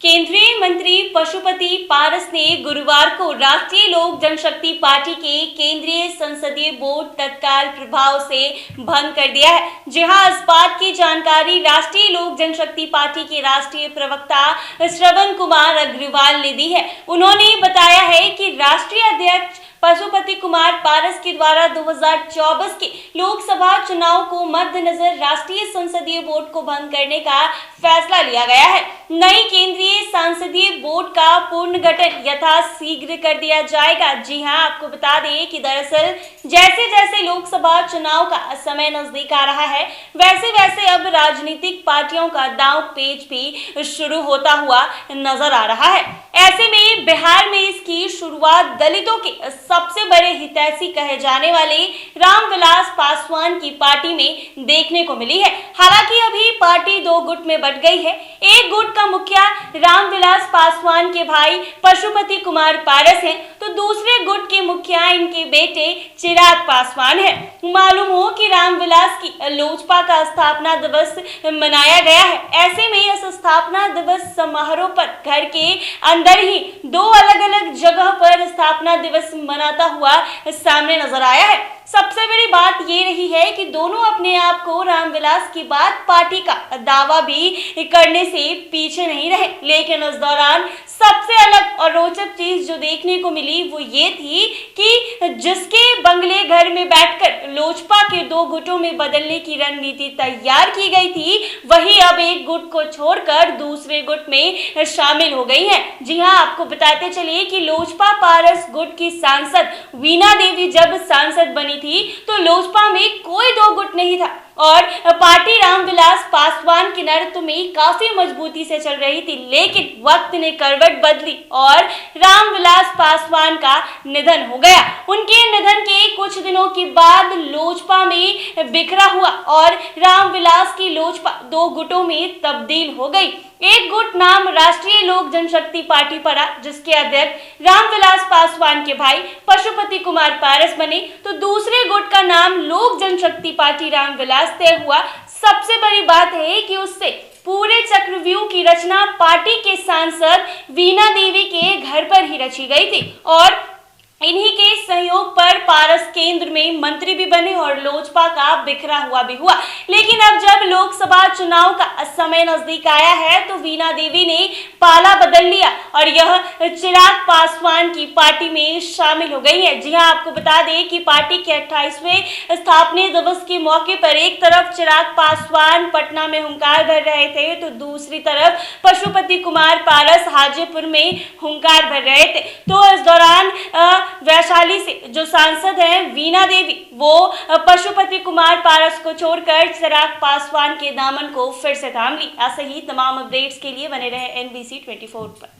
केंद्रीय मंत्री पशुपति पारस ने गुरुवार को राष्ट्रीय लोक जनशक्ति पार्टी के केंद्रीय संसदीय बोर्ड तत्काल प्रभाव से भंग कर दिया है। जहां इस बात की जानकारी राष्ट्रीय लोक जनशक्ति पार्टी के राष्ट्रीय प्रवक्ता श्रवण कुमार अग्रवाल ने दी है। उन्होंने बताया है कि राष्ट्रीय अध्यक्ष पशुपति कुमार पारस के द्वारा 2024 के लोकसभा चुनाव को मद्देनजर राष्ट्रीय संसदीय बोर्ड को भंग करने का फैसला लिया गया है। नई केंद्रीय संसदीय बोर्ड का पुनर्गठन यथाशीघ्र कर दिया जाएगा। जी हां, आपको बता दें कि दरअसल जैसे जैसे लोकसभा चुनाव का समय नजदीक आ रहा है, वैसे वैसे अब राजनीतिक पार्टियों का दांव पेच भी शुरू होता हुआ नजर आ रहा है। ऐसे में बिहार में इसकी शुरुआत दलितों के सबसे बड़े हितैषी कहे जाने वाले रामविलास पासवान की पार्टी में देखने को मिली है। हालांकि अभी पार्टी दो गुट में बंट गई है। एक गुट का मुखिया रामविलास पासवान के भाई पशुपति कुमार पारस हैं, तो दूसरे गुट के मुखिया इनके बेटे चिराग पासवान है। मालूम हो कि रामविलास की लोजपा का स्थापना दिवस मनाया गया है। ऐसे में इस स्थापना दिवस समारोह पर घर के अंदर ही दो अलग अलग जगह पर स्थापना दिवस मनाता हुआ सामने नजर आया है। सबसे बड़ी बात ये रही है कि दोनों अपने आप को रामविलास की बात पार्टी का दावा भी करने से पीछे नहीं रहे। लेकिन उस दौरान सबसे अलग और रोचक चीज जो देखने को मिली वो ये थी कि जिसके बंगले घर में बैठकर लोजपा के दो गुटों में बदलने की रणनीति तैयार की गई थी, वही अब एक गुट को छोड़कर दूसरे गुट में शामिल हो गई है। जी हां, आपको बताते चलिए कि लोजपा पारस गुट की सांसद वीणा देवी जब सांसद बनी थी तो लोजपा में कोई दो गुट नहीं था और पार्टी रामविलास पासवान के नेतृत्व में काफी मजबूती से चल रही थी। लेकिन वक्त ने करवट बदली और रामविलास पासवान का निधन हो गया। उनके निधन के कुछ दिनों के बाद लोजपा में बिखरा हुआ और रामविलास की लोजपा दो गुटों में तब्दील हो गई। एक गुट नाम राष्ट्रीय लोक जनशक्ति पार्टी पड़ा, जिसके अध्यक्ष रामविलास पासवान के भाई पशुपति कुमार पारस बने, तो दूसरे गुट का नाम लोक जनशक्ति पार्टी रामविलास तय हुआ। सबसे बड़ी बात है कि उससे पूरे चक्रव्यूह की रचना पार्टी के सांसद वीणा देवी के घर पर ही रची गई थी और इन्हीं के सहयोग पर पारस केंद्र में मंत्री भी बने और लोजपा का बिखरा हुआ भी हुआ। लेकिन अब जब लोकसभा चुनाव का समय नजदीक आया है तो वीणा देवी ने पाला बदल लिया और यह चिराग पासवान की पार्टी में शामिल हो गई है। जी हां, आपको बता दें कि पार्टी के 28वें स्थापना दिवस के मौके पर एक तरफ चिराग पासवान पटना में हुंकार भर रहे थे तो दूसरी तरफ पशुपति कुमार पारस हाजीपुर में हुंकार भर रहे थे। तो इस दौरान वैशाली से जो सांसद हैं वीणा देवी, वो पशुपति कुमार पारस को छोड़कर चिराग पासवान के दामन को फिर से थाम ली। ऐसे ही तमाम अपडेट्स के लिए बने रहे NBC 24 पर।